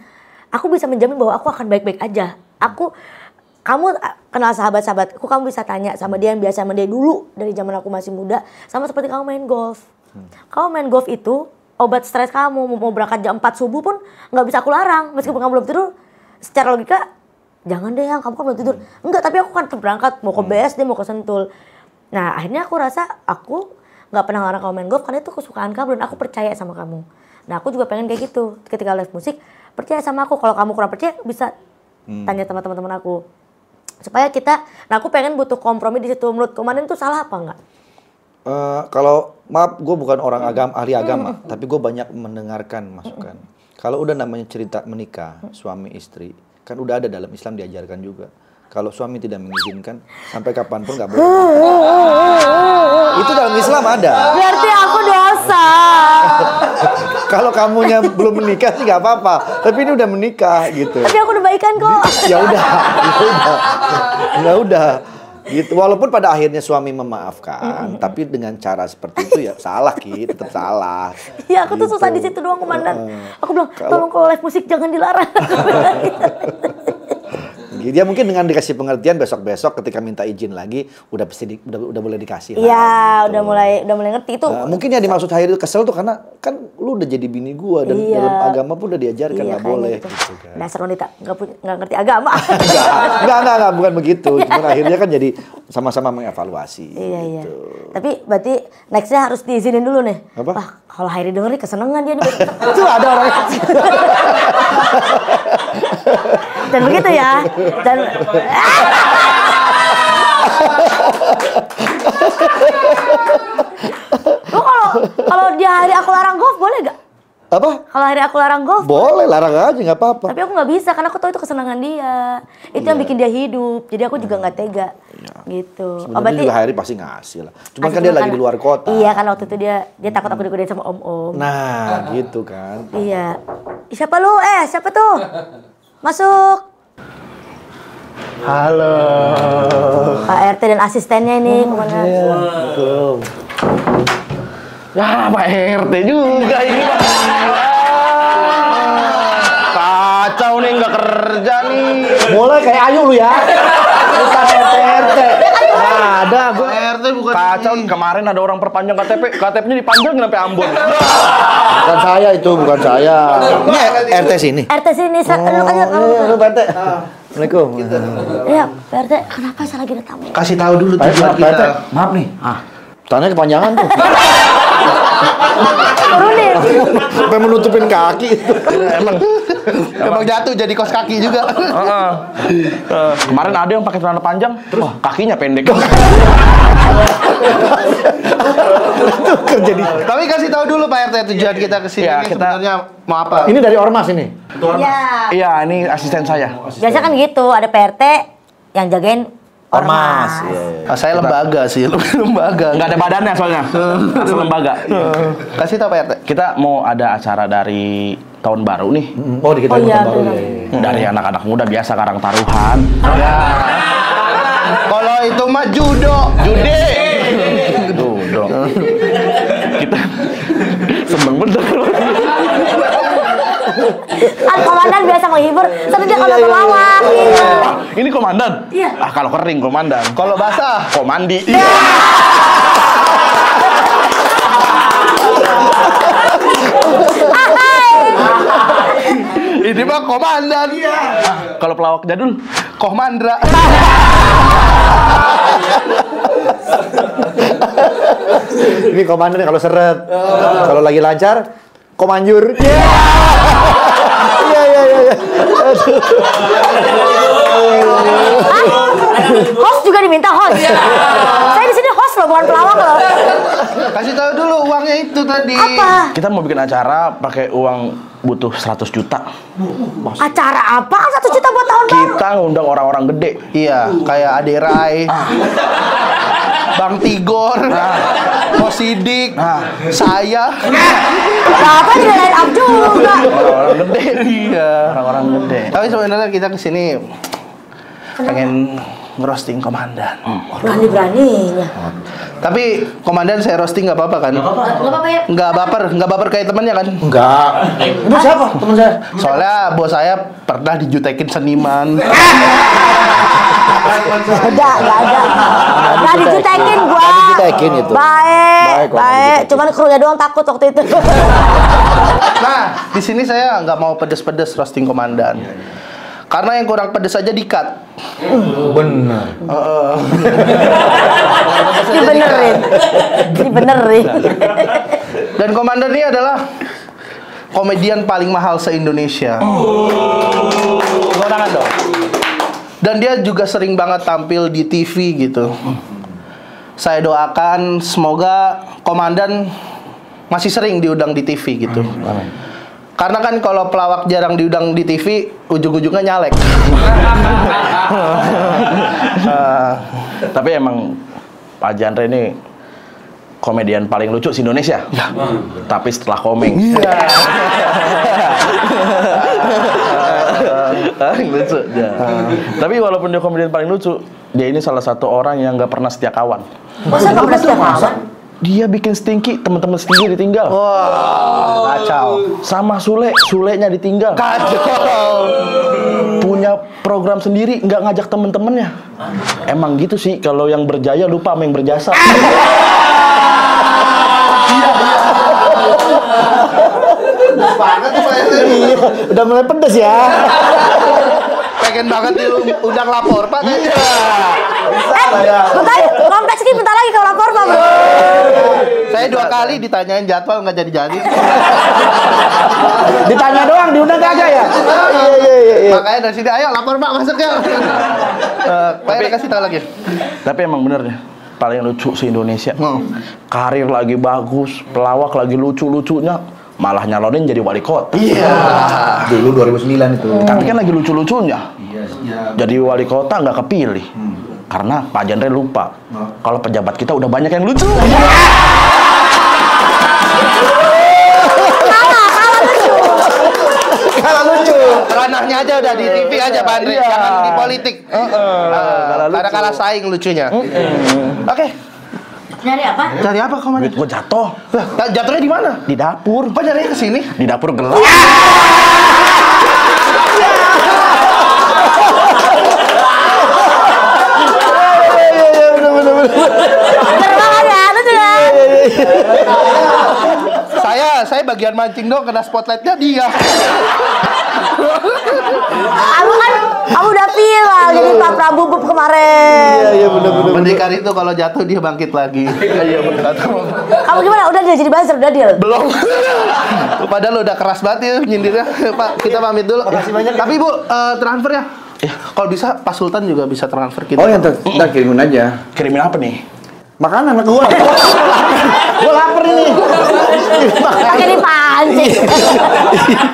Aku bisa menjamin bahwa aku akan baik-baik aja. Kamu kenal sahabat-sahabatku, kamu bisa tanya sama dia yang biasa sama dia dulu dari zaman aku masih muda, sama seperti kamu main golf. Kamu main golf itu obat stres kamu, mau berangkat jam 4 subuh pun nggak bisa aku larang, meskipun kamu belum tidur. Secara logika, jangan deh yang kamu kan belum tidur. Enggak, tapi aku kan berangkat, mau ke BSD, mau ke Sentul. Nah akhirnya aku rasa aku nggak pernah larang kamu main golf karena itu kesukaan kamu dan aku percaya sama kamu. Nah aku juga pengen kayak gitu, ketika live musik, percaya sama aku. Kalau kamu kurang percaya bisa tanya sama teman-teman aku. Supaya kita, nah aku pengen butuh kompromi di situ. Menurut kemarin tuh salah apa enggak? Kalau maaf, gue bukan orang ahli agama, tapi gue banyak mendengarkan masukan. Kalau udah namanya cerita menikah, suami istri, kan udah ada dalam Islam diajarkan juga. Kalau suami tidak mengizinkan, sampai kapanpun nggak boleh. Itu dalam Islam ada. Berarti aku dosa. Kalau kamunya belum menikah sih nggak apa-apa, tapi ini udah menikah gitu. Tapi aku udah baikan kok. Ya udah. Gitu. Walaupun pada akhirnya suami memaafkan, tapi dengan cara seperti itu ya salah tetap salah. Iya, aku tuh susah di situ doang komandan. Aku bilang, tolong kalau live musik jangan dilarang. Dia mungkin dengan dikasih pengertian besok-besok ketika minta izin lagi udah boleh dikasih. Iya, udah mulai ngerti itu. Nah, mungkin yang dimaksud Hairi itu kesel tuh karena kan lu udah jadi bini gua dan dalam agama pun udah diajarkan nggak boleh. Gitu. Gitu kan. Dasar wanita nggak ngerti agama. Enggak, bukan begitu. Cuman akhirnya kan jadi sama-sama mengevaluasi. Iya. Gitu. Tapi berarti nextnya harus diizinin dulu nih. Apa? Wah, kalau Hairi denger nih kesenengan dia nih. Itu ada orang Dan begitu ya. Dan lu kalau dia hari aku larang golf boleh gak? apa? Kalau hari aku larang golf Boleh, larang aja nggak apa-apa. tapi aku nggak bisa karena aku tahu itu kesenangan dia. Itu yang bikin dia hidup. Jadi aku juga nggak tega. Gitu. Sebenarnya juga Hairi pasti ngasih lah. Cuman kan dia lagi di luar kota. Iya kan waktu itu dia takut aku digodain sama om-om. Nah, gitu kan. Iya. Siapa lu? Siapa tuh? Masuk. Halo. Pak RT dan asistennya ini kemana? Ya Pak RT juga ini Pak. Kacau nih nggak kerja nih. Mulai kayak Ayu lu ya. Bukan RT. Ada gue. RT bukan kacau nih. Kemarin ada orang perpanjang KTP-nya dipanjangin sampai Ambon. Bukan saya itu, bukan saya. Ini RT sini. RT sini, lu aja kamu. Lu RT. Assalamualaikum. Iya, Pak RT, kenapa saya lagi ada tamu? Kasih tahu dulu tujuan kita. Maaf nih. Tanya kepanjangan tuh. Turunin. Sampai menutupin kaki itu. Emang jatuh jadi kos kaki juga. Kemarin ada yang pakai celana panjang, wah kakinya pendek. Tapi kasih tahu dulu Pak RT tujuan kita kesini Ya, ini kita- sebenarnya mau apa? Ini dari Ormas ini. Iya. Iya, ini asisten saya. Biasa kan gitu, ada PRT yang jagain Ormas. Iya. Ah, saya lembaga sih, lebih lembaga. Nggak ada badannya soalnya. Langsung lembaga. Kasih tahu Pak RT. Kita mau ada acara dari tahun baru nih. Oh, dikit lagi iya, tahun baru benar. ya. Dari anak-anak muda biasa karang taruhan. Kalau itu mah judo. Jude. Judo. Kita seneng bener. Kan komandan biasa menghibur, tapi dia kalau pelawak. Iya. Ini komandan? Iya. Ah, kalau kering komandan. Kalau basah, Komandi. ini mah komandan. Kalau pelawak jadul, Komandra. Ini komandan kalau seret. Kalau lagi lancar, komanjur. Iya. Host juga diminta host. Saya di sini host loh, bukan pelawak loh. Kasih tahu dulu uangnya itu tadi. Apa? kita mau bikin acara pakai uang butuh 100 juta. Acara apa? 1 juta buat tahun baru. Kita ngundang orang-orang gede. Iya, kayak Aderai, Bang Tigor, Posidik, saya. Bapak juga lain up juga. Orang-orang gede. Iya. Orang-orang gede. Tapi sebenarnya kita kesini pengen ngerosting komandan. Berani-beraninya. Tapi komandan saya roasting nggak apa-apa kan? Gak apa-apa ya. Nggak baper kayak temannya kan? Enggak. Ini siapa teman saya? Soalnya bos saya pernah dijutekin seniman. Gak ada. Gak dijutekin gua. Nggak dijutekin itu. Baik, kok, nggak Baik. dijutekin. Cuman krunya doang takut waktu itu. Nah, di sini saya nggak mau pedes-pedes roasting komandan. Karena yang kurang pedes aja di-cut. Benar. Dibenerin. Dan komandan ini adalah komedian paling mahal se-Indonesia. Tepuk tangan dong. Dan dia juga sering banget tampil di TV gitu. Saya doakan semoga komandan masih sering diundang di TV gitu. Karena kan kalau pelawak jarang diundang di TV, ujung-ujungnya nyalek. Tapi emang Pak Jandre ini komedian paling lucu di Indonesia. Tapi setelah Komeng. Paling lucu. Tapi walaupun dia komedian paling lucu, dia ini salah satu orang yang nggak pernah setia kawan. Masa gak pernah setiap kawan? Dia bikin stinky, teman-teman stinky ditinggal. Wah, kacau. Sama Sule-nya ditinggal. Kacau. Punya program sendiri, nggak ngajak temen-temennya. Emang gitu sih, kalau yang berjaya lupa sama yang berjasa. Banget tuh Pak RT. Udah mulai pedes ya. Pengen banget diundang lapor Pak kayaknya. Bentar, kompleks ini bentar lagi kalau lapor Pak bro. Saya 2 kali ditanyain jadwal nggak jadi-jadi. Ditanya doang, diundang kagak ya? Iya. Makanya dari sini ayo lapor Pak masuk ya. Pak RT kasih tahu lagi. Tapi emang bener deh, paling lucu se Indonesia. Karir lagi bagus, pelawak lagi lucu-lucunya, malah nyalonin jadi wali kota. Iya. Dulu 2009 itu. Tapi kan lagi lucu-lucunya. Jadi wali kota nggak kepilih. Karena Pak Jandre lupa kalau pejabat kita udah banyak yang lucu. Kalau lucu, ranahnya aja udah di TV aja Pak Andre, jangan di politik. Karena kalah saing lucunya. Oke. Nyari apa? Cari apa komandan? Duit gua jatuh Lah, jatuhnya di mana? di dapur. Kok nyarinya ke sini? Di dapur gelap. Berbangan ya, lucu ya. Saya bagian mancing dong, kena spotlightnya dia. Kamu udah viral jadi Pak Prabowo kemarin. Iya benar. Pendekar itu kalau jatuh dia bangkit lagi. Iya benar. Kamu gimana? Udah dia jadi buzzer, udah deal. Belum. Padahal udah keras banget ya nyindirnya. Pak, kita pamit dulu. Makasih banyak. Tapi Bu, transfer ya. Kalau bisa Pak Sultan juga bisa transfer kita. Oh yang kita kirimin aja. Kirimin apa nih? Makanan anak gua. Gua lapar ini. Pakai dipancing.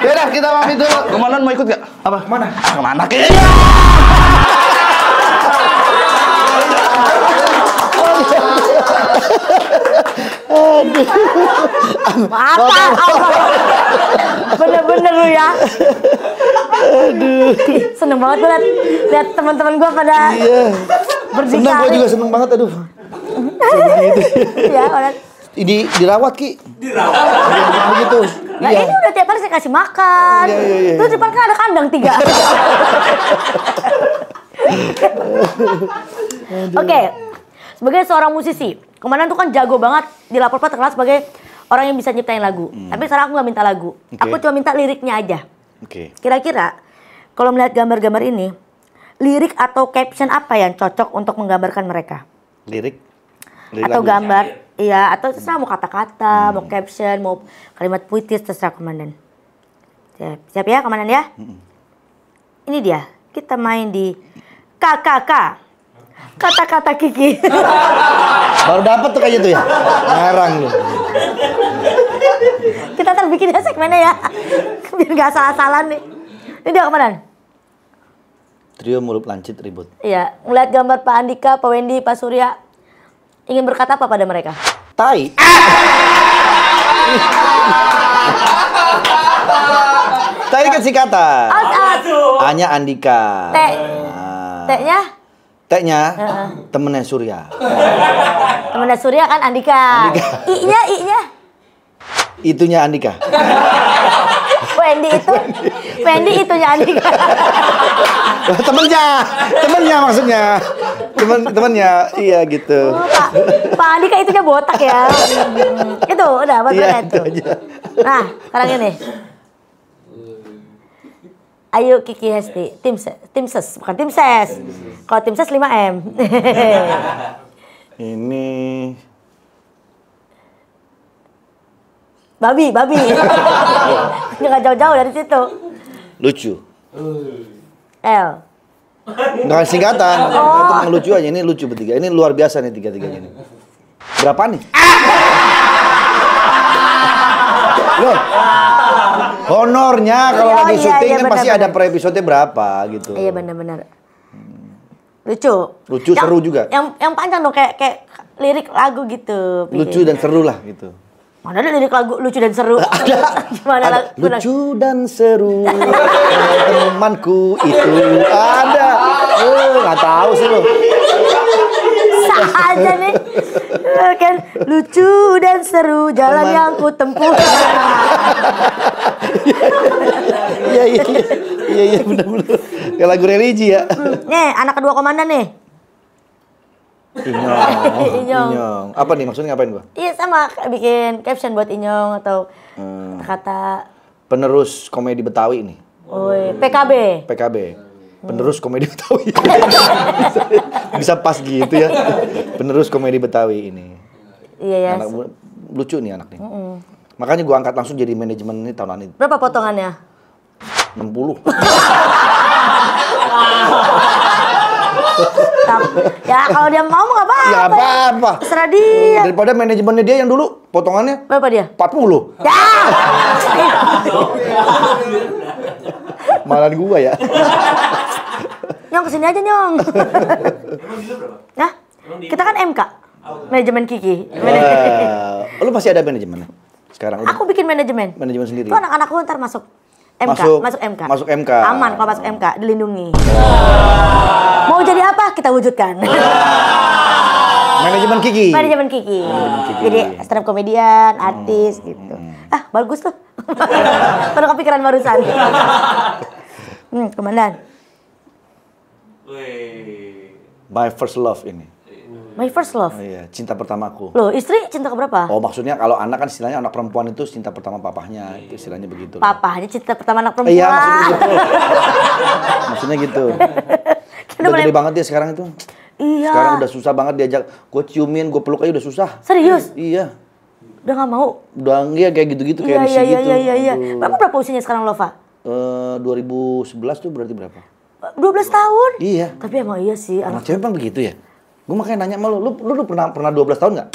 Yaudah, kita pamit dulu. Kemana mau ikut gak? Apa? Mana? Kemana? Apa? Bener-bener lu ya. Aduh. Seneng banget gue liat teman-teman gue pada berdikari. Senang, gue juga seneng banget, aduh. Ya, orang. Ini dirawat, Ki. Dirawat. Begitu. Nah, ini udah tiap hari saya kasih makan. Iya. Terus depan kan ada kandang 3. Oke, sebagai seorang musisi, Komandan tuh kan jago banget, dilaporkan terkenal sebagai orang yang bisa nyiptain lagu. Tapi sekarang aku nggak minta lagu, aku cuma minta liriknya aja. Kira-kira kalau melihat gambar-gambar ini, lirik atau caption apa yang cocok untuk menggambarkan mereka? Lirik Atau lagu. gambar, iya, atau terserah mau kata-kata, mau caption, mau kalimat puitis, terserah Komandan. Siap ya Komandan ya? Ini dia, kita main di KKK, kata-kata Kiki. Baru dapat tuh kayak gitu ya? Ngarang lu. Kita terbikin ya segmennya ya, biar gak salah-salah nih. Ini dia Komandan. Trio mulut lancip ribut. Iya, ngeliat gambar Pak Andika, Pak Wendy, Pak Surya, ingin berkata apa pada mereka? Tai. Tai kan singkatan. A-nya Andika. T. T-nya? T-nya temennya Surya. Temennya Surya kan Andika. I-nya? Itunya Andika. Wendy itunya Andika. temennya maksudnya. Temennya, iya gitu. Oh, Pak Andika itunya botak ya. Itu udah buat Iya, itu. itu aja. Nah, sekarang ini. Ayo Kiki Hesti, tim ses, bukan tim ses. Kalau tim ses 5M. Ini babi. Nggak jauh-jauh dari situ. lucu. L. Nggak singkatan. Itu emang lucu aja. Ini lucu bertiga. Ini luar biasa nih tiga-tiganya nih. Berapa nih? Loh. Honornya kalau lagi syuting kan pasti ada per episode berapa gitu. Iya benar-benar. Lucu. Lucu, seru juga. Yang panjang dong kayak lirik lagu gitu. Lucu dan seru lah gitu. Mana ada lirik lagu lucu dan seru? Gimana Ada lucu dan seru. Temanku itu ada. Nggak tahu sih lo. Sah aja nih. Kan lucu dan seru jalan yang ku tempuh. Iya benar. Kayak lagu religi ya. Nih anak kedua Komandan nih. Inyong. Apa nih maksudnya ngapain gua? Iya sama bikin caption buat Inyong atau kata Penerus komedi Betawi nih. PKB. Penerus komedi Betawi. Bisa pas gitu ya. Penerus komedi Betawi ini. Iya ya. Lucu nih anak nih. Makanya gua angkat langsung jadi manajemen ini tahun ini. Berapa potongannya? 60. Ya kalau dia mau nggak apa-apa. Ya apa-apa. Terserah dia. Daripada manajemennya dia yang dulu potongannya Berapa dia? 40. Ya. Malahan gua ya. Nyong kesini aja Nyong. Nah, kita kan MK. Manajemen Kiki. Lu masih ada manajemennya? Sekarang udah Aku bikin manajemen. manajemen sendiri. Tuh anak-anakku ntar masuk MK. MK. Masuk MK. Aman kalau masuk MK, dilindungi. Mau jadi apa? Kita wujudkan. Manajemen Kiki. Manajemen Kiki. Jadi stand up komedian, artis gitu. Ah, bagus tuh. Baru kepikiran barusan. Komandan. My first love ini. My first love. Oh, iya, cinta pertamaku. Loh, istri cinta ke berapa? Oh, maksudnya kalau anak kan istilahnya anak perempuan itu cinta pertama papahnya, itu istilahnya begitu. Papa, ini cinta pertama anak perempuan. Iya, maksudnya gitu. Udah gede banget dia sekarang itu. Iya. Sekarang udah susah banget diajak. Gue ciumin, gue peluk aja udah susah. Serius? Iya. Udah gak mau? Udah iya kayak gitu-gitu kayak Risi gitu. Iya. Berapa usianya sekarang Lova? 2011 tuh berarti berapa? 12 tahun? Iya. Tapi emang iya sih. Anak cewek emang begitu ya? Gue makanya nanya sama lu pernah 12 tahun nggak?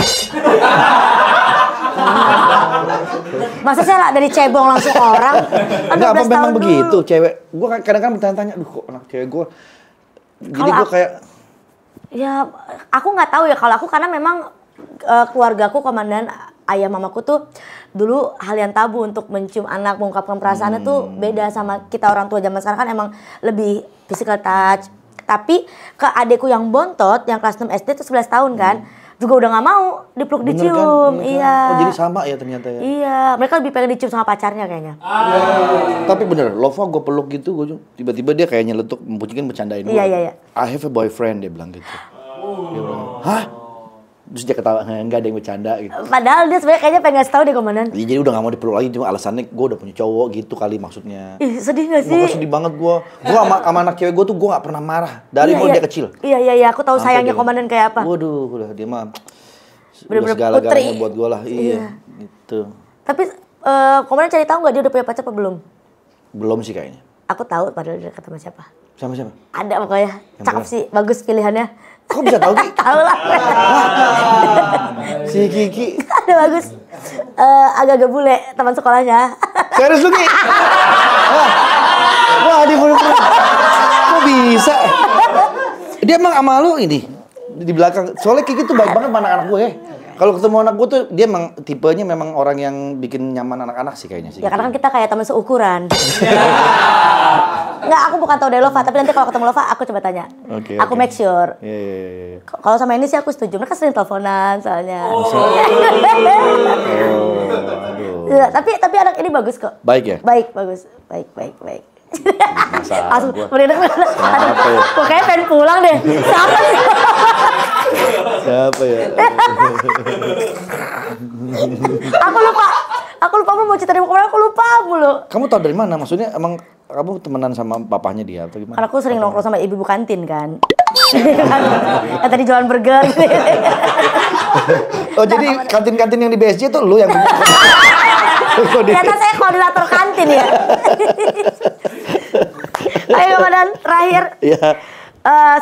Masa saya dari cebong langsung orang? Enggak, apa memang begitu cewek? Gue kadang-kadang bertanya-tanya, aduh kok anak cewek gue. Jadi gue kayak... Ya, aku nggak tahu ya kalau aku karena memang keluargaku, komandan, ayah mamaku tuh dulu hal yang tabu untuk mencium anak, mengungkapkan perasaannya tuh beda sama kita orang tua zaman sekarang kan emang lebih physical touch. Tapi ke adekku yang bontot, yang kelas 6 SD tuh 11 tahun kan, juga udah nggak mau dipeluk Bener dicium. kan? Iya. Oh, jadi sama ya ternyata ya. Iya, mereka lebih pengen dicium sama pacarnya kayaknya. Tapi bener, Lova gue peluk gitu, tiba-tiba dia kayak nyeletuk, mungkin bercandain gue. Iya. I have a boyfriend, dia bilang gitu. Dia bilang, hah? Terus dia ketawa, enggak ada yang bercanda gitu. Padahal dia sebenarnya kayaknya pengen ngasih tahu deh komandan. Ya, jadi udah gak mau dipeluk lagi, cuma alasannya gue udah punya cowok gitu kali maksudnya. Ih, sedih gak sih? Gue sedih banget gue. Gue sama anak cewek gue tuh gue gak pernah marah. Dari mulai dia kecil. Iya, aku tahu Sampai sayangnya dia- komandan kayak apa. Waduh, udah dia mah Bener-bener udah segala-galanya putri. buat gue lah. Iya, gitu. Tapi komandan cari tahu nggak dia udah punya pacar apa belum? Belum sih kayaknya. Aku tahu padahal dia dekat sama siapa. Sama siapa? Ada pokoknya. Yang Cakep mana? sih, bagus pilihannya. Kok bisa tahu Ki? Tahu lah. Si Kiki. Ada bagus. Agak-agak bule teman sekolahnya. Serius lu Ki? Wah, dia bener-bener. Kok bisa? Dia emang sama lu ini di belakang. Soalnya Kiki tuh baik banget sama anak-anak gue. Kalau ketemu anak gue tuh dia emang tipenya memang orang yang bikin nyaman anak-anak sih kayaknya sih. Ya karena kan kita kayak teman seukuran. Nggak, aku bukan tahu dari Lova, tapi nanti kalau ketemu Lova aku coba tanya. Oke, Aku oke. make sure. Iya. Kalau sama ini sih aku setuju. Mereka sering teleponan soalnya. Oh, aduh. Ya, tapi anak ini bagus kok. Baik ya? Baik, bagus. Baik. Masalah Langsung gua. merinding. Siapa ya? Kok kayak pengen pulang deh. Siapa sih? Siapa ya? Aku lupa mau cerita dari kemarin, aku lupa mulu. Kamu tahu dari mana? Maksudnya emang kamu temenan sama papahnya dia atau gimana? Karena aku sering nongkrong sama ibu-ibu kantin kan. Yang tadi jualan burger. Oh, jadi kantin-kantin yang di BSJ tuh lu yang Ternyata saya koordinator kantin ya. Ayo komandan, terakhir. Iya.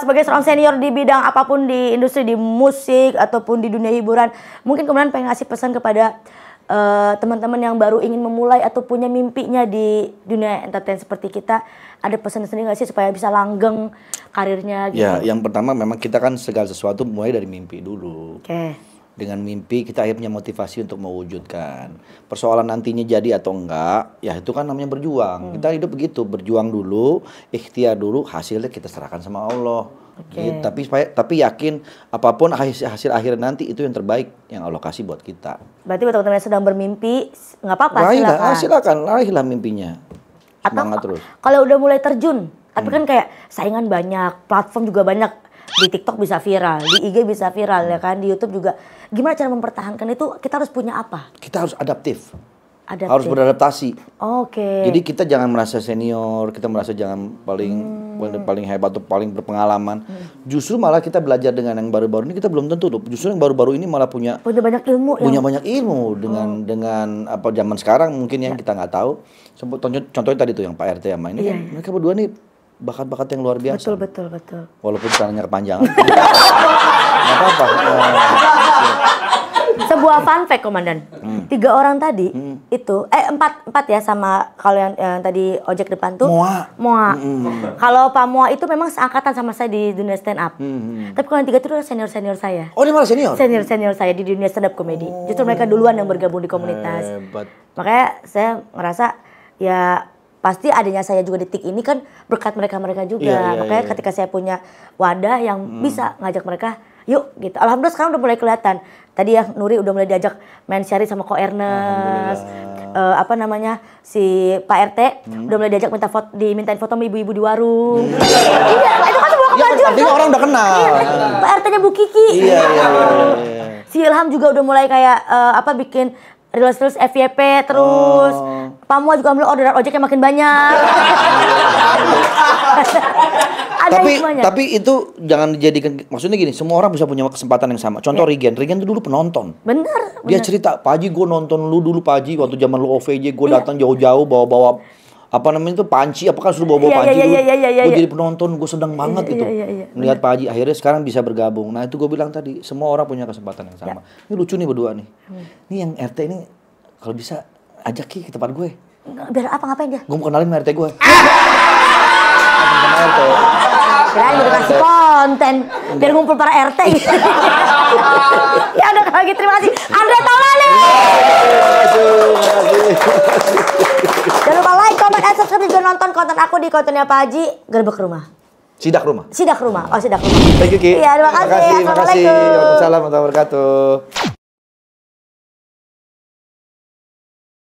Sebagai seorang senior di bidang apapun di industri, di musik ataupun di dunia hiburan, mungkin kemudian pengen ngasih pesan kepada teman-teman yang baru ingin memulai atau punya mimpinya di dunia entertain seperti kita, ada pesan sendiri nggak sih supaya bisa langgeng karirnya gitu? Ya, yang pertama memang kita kan segala sesuatu mulai dari mimpi dulu. Oke. Dengan mimpi kita akhirnya motivasi untuk mewujudkan. Persoalan nantinya jadi atau enggak, ya itu kan namanya berjuang. Kita hidup begitu, berjuang dulu, ikhtiar dulu, hasilnya kita serahkan sama Allah. Gitu. Tapi yakin apapun hasil akhir nanti itu yang terbaik yang Allah kasih buat kita. Berarti buat teman-teman yang sedang bermimpi, nggak apa-apa, Silakan, raihlah mimpinya. Semangat terus. Kalau udah mulai terjun, tapi kan kayak saingan banyak, platform juga banyak. Di TikTok bisa viral, di IG bisa viral ya kan, di YouTube juga. Gimana cara mempertahankan itu? Kita harus punya apa? Kita harus adaptif. Adaptif. Harus beradaptasi. Oke. Jadi kita jangan merasa senior, kita merasa jangan paling hebat atau paling berpengalaman. Justru malah kita belajar dengan yang baru-baru ini kita belum tentu tuh. Justru yang baru-baru ini malah punya banyak ilmu. banyak ilmu dengan apa zaman sekarang mungkin yang kita nggak tahu. Contohnya tadi tuh yang Pak RT sama ini kan mereka berdua nih bakat-bakat yang luar biasa. Betul. Walaupun caranya kepanjangan. Nggak apa-apa. Sebuah fun fact komandan. 3 orang tadi itu empat ya sama kalau yang tadi ojek depan tuh Moa. Kalau Pak Moa itu memang seangkatan sama saya di dunia stand up. Tapi kalau yang 3 itu adalah senior saya. Oh, dia malah senior. Senior saya di dunia stand up comedy. Justru mereka duluan yang bergabung di komunitas. Hebat. Makanya saya ngerasa ya pasti adanya saya juga di TIK ini kan berkat mereka juga. Iya, Makanya ketika saya punya wadah yang bisa ngajak mereka, yuk gitu. Alhamdulillah sekarang udah mulai kelihatan. Tadi ya Nuri udah mulai diajak main Syari sama Ko Ernest. Si Pak RT udah mulai diajak dimintain foto sama ibu-ibu di warung. Iya, itu kan sebuah kemajuan. Artinya orang udah kenal. Pak RT-nya Bu Kiki. Iya. Si Ilham juga udah mulai kayak bikin Reels FYP terus. Pak Mua juga ambil orderan ojeknya makin banyak. Ada hikmahnya. Tapi itu jangan dijadikan, maksudnya gini, semua orang bisa punya kesempatan yang sama. Contoh Regen itu dulu penonton. Bener. Dia cerita, Pak Haji gue nonton lu dulu Pak Haji, waktu zaman lu OVJ gue datang jauh-jauh bawa-bawa panci, apakah suruh bawa panci dulu. Gue jadi penonton, gue senang banget gitu. Melihat Pak Haji, akhirnya sekarang bisa bergabung. Nah itu gue bilang tadi, semua orang punya kesempatan yang sama. Ini lucu nih berdua nih. Ini yang RT ini, kalau bisa ajak Ki ke tempat gue. Biar apa ngapain dia? Gue mau kenalin sama RT gue. Sama RT. Kirain udah kasih konten biar ngumpul para RT. Ya udah kalau gitu terima kasih. Andre Taulani. Jangan lupa like, comment, and subscribe juga nonton konten aku di kontennya Pak Haji Gerbek Rumah. Sidak rumah. Sidak Rumah. Oh, Sidak Rumah. Thank you, Ki. Iya, terima kasih. Makasih. Assalamualaikum. Waalaikumsalam warahmatullahi wabarakatuh.